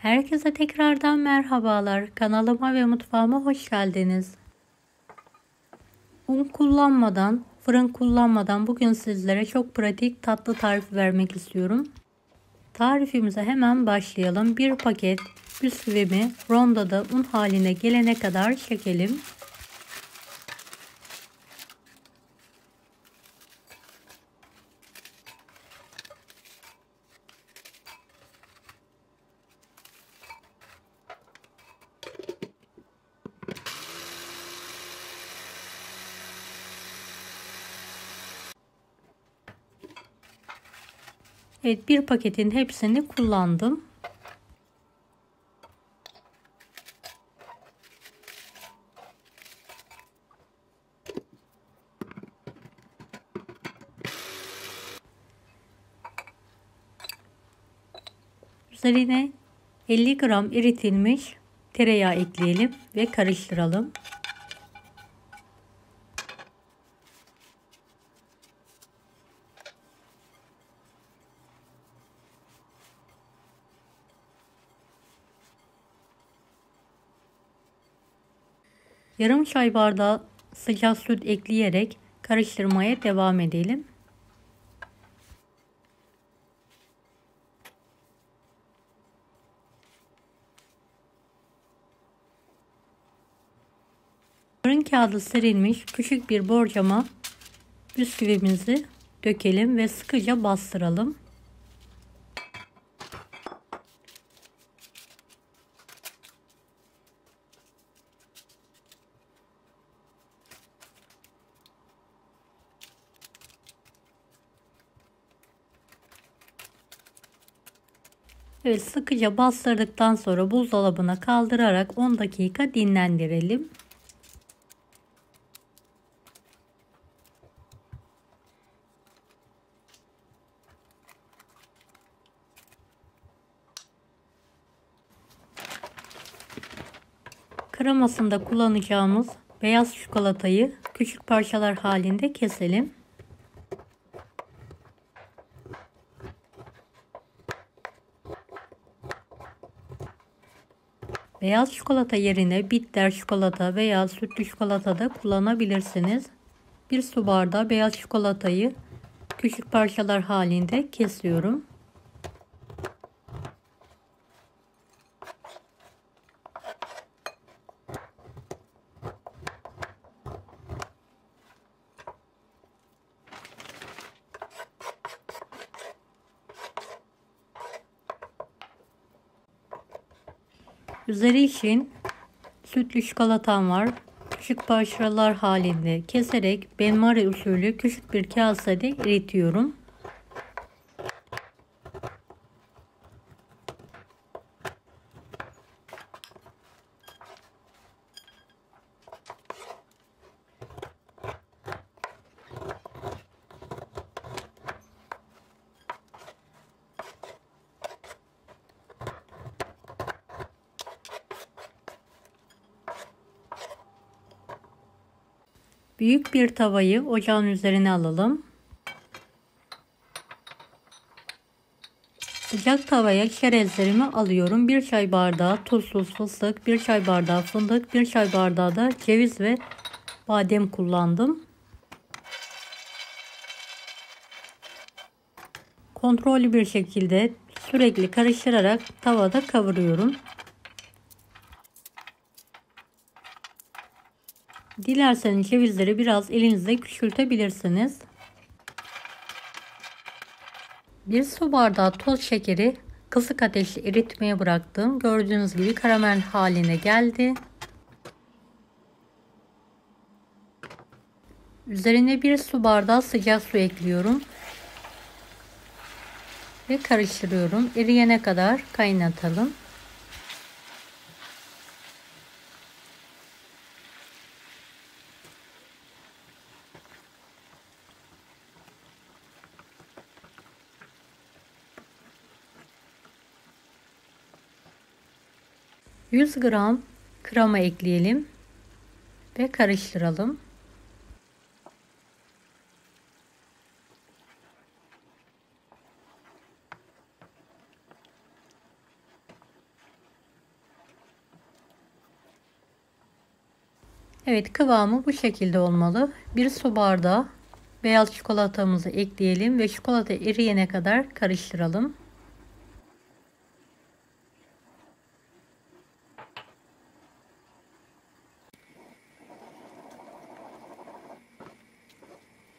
Herkese tekrardan merhabalar. Kanalıma ve mutfağıma hoş geldiniz. Un kullanmadan, fırın kullanmadan bugün sizlere çok pratik tatlı tarifi vermek istiyorum. Tarifimize hemen başlayalım. Bir paket bisküvimi rondoda un haline gelene kadar çekelim. Evet, bir paketin hepsini kullandım. Üzerine 50 gram eritilmiş tereyağı ekleyelim ve karıştıralım. Yarım çay bardağı sıcak süt ekleyerek karıştırmaya devam edelim. Fırın kağıdı serilmiş küçük bir borcama bisküvimizi dökelim ve sıkıca bastıralım. Evet, sıkıca bastırdıktan sonra buzdolabına kaldırarak 10 dakika dinlendirelim. Kremasında kullanacağımız beyaz çikolatayı küçük parçalar halinde keselim. Beyaz çikolata yerine bitter çikolata veya sütlü çikolata da kullanabilirsiniz. Bir su bardağı beyaz çikolatayı küçük parçalar halinde kesiyorum. Üzeri için sütlü çikolatam var. Küçük parçalar halinde keserek benmari usulü küçük bir kasede eritiyorum. Büyük bir tavayı ocağın üzerine alalım. Sıcak tavaya çerezlerimi alıyorum. 1 çay bardağı tuzsuz fıstık, 1 çay bardağı fındık, 1 çay bardağı da ceviz ve badem kullandım. Kontrollü bir şekilde sürekli karıştırarak tavada kavuruyorum. Dilerseniz cevizleri biraz elinizle küçültebilirsiniz. 1 su bardağı toz şekeri kısık ateşte eritmeye bıraktım. Gördüğünüz gibi karamel haline geldi. Üzerine 1 su bardağı sıcak su ekliyorum. Ve karıştırıyorum. Eriyene kadar kaynatalım. ...100 gram krema ekleyelim ve karıştıralım. Evet, kıvamı bu şekilde olmalı. Bir su bardağı beyaz çikolatamızı ekleyelim ve çikolata eriyene kadar karıştıralım.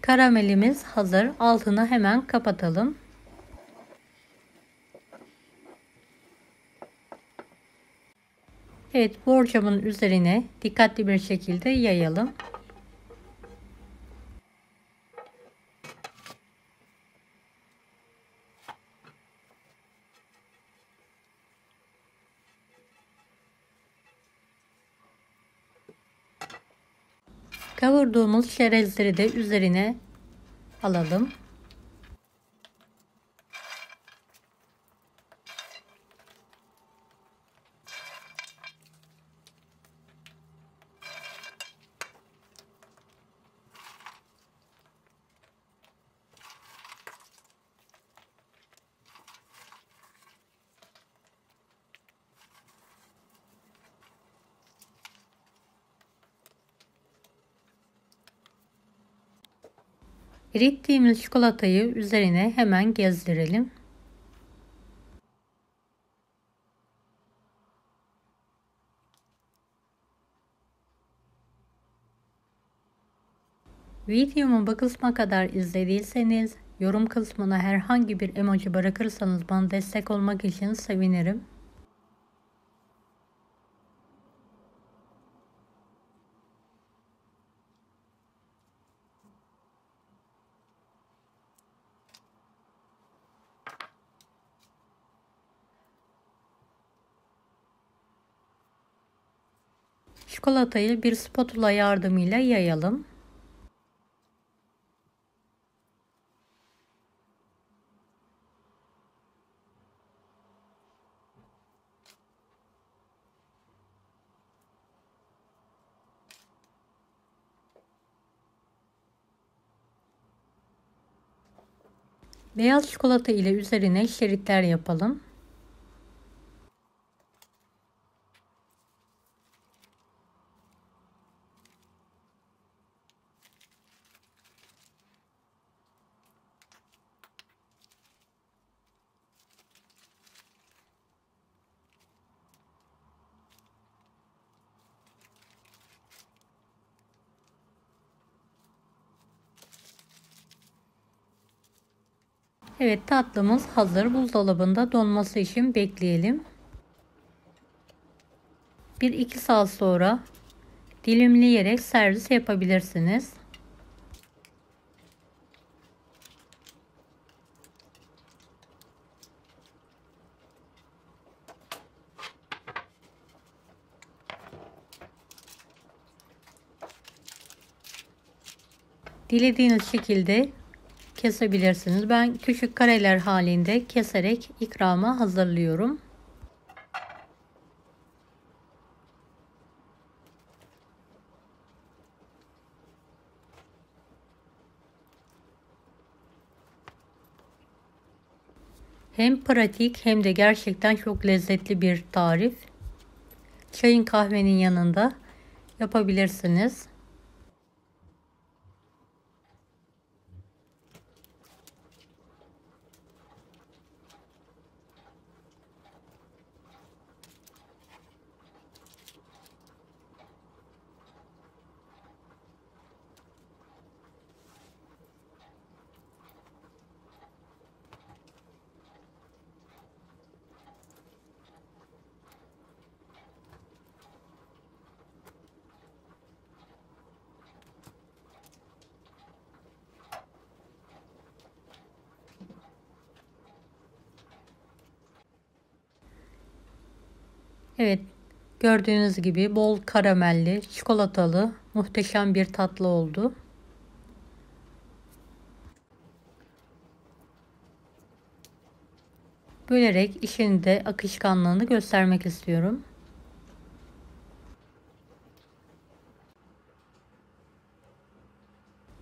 Karamelimiz hazır. Altını hemen kapatalım. Evet, borcamın üzerine dikkatli bir şekilde yayalım. Kavurduğumuz çerezleri de üzerine alalım. Erittiğimiz çikolatayı üzerine hemen gezdirelim. Videomu bu kısma kadar izlediyseniz yorum kısmına herhangi bir emoji bırakırsanız bana destek olmak için sevinirim. Çikolatayı bir spatula yardımıyla yayalım. Beyaz çikolata ile üzerine şeritler yapalım. Evet, tatlımız hazır. Buzdolabında donması için bekleyelim. 1-2 saat sonra dilimleyerek servis yapabilirsiniz. Dilediğiniz şekilde kesebilirsiniz. Ben küçük kareler halinde keserek ikrama hazırlıyorum. Hem pratik hem de gerçekten çok lezzetli bir tarif. Çayın kahvenin yanında yapabilirsiniz. Evet, gördüğünüz gibi bol karamelli, çikolatalı, muhteşem bir tatlı oldu. Bölerek işin de akışkanlığını göstermek istiyorum.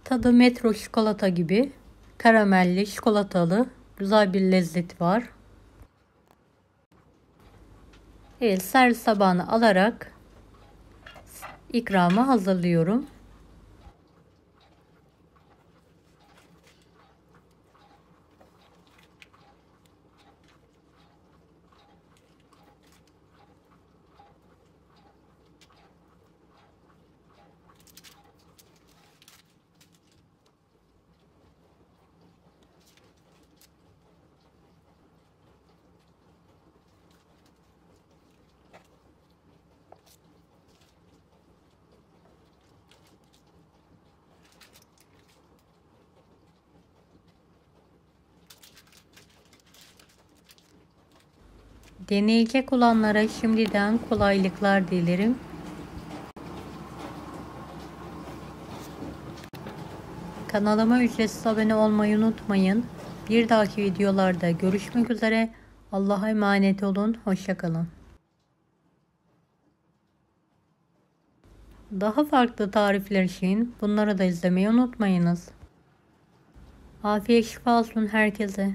Tadı metro çikolata gibi, karamelli, çikolatalı, güzel bir lezzet var. Evet, servis tabağına alarak ikramı hazırlıyorum. Deneyecek olanlara şimdiden kolaylıklar dilerim. Kanalıma ücretsiz abone olmayı unutmayın. Bir dahaki videolarda görüşmek üzere. Allah'a emanet olun. Hoşça kalın. Daha farklı tarifler için bunları da izlemeyi unutmayınız. Afiyet şifa olsun herkese.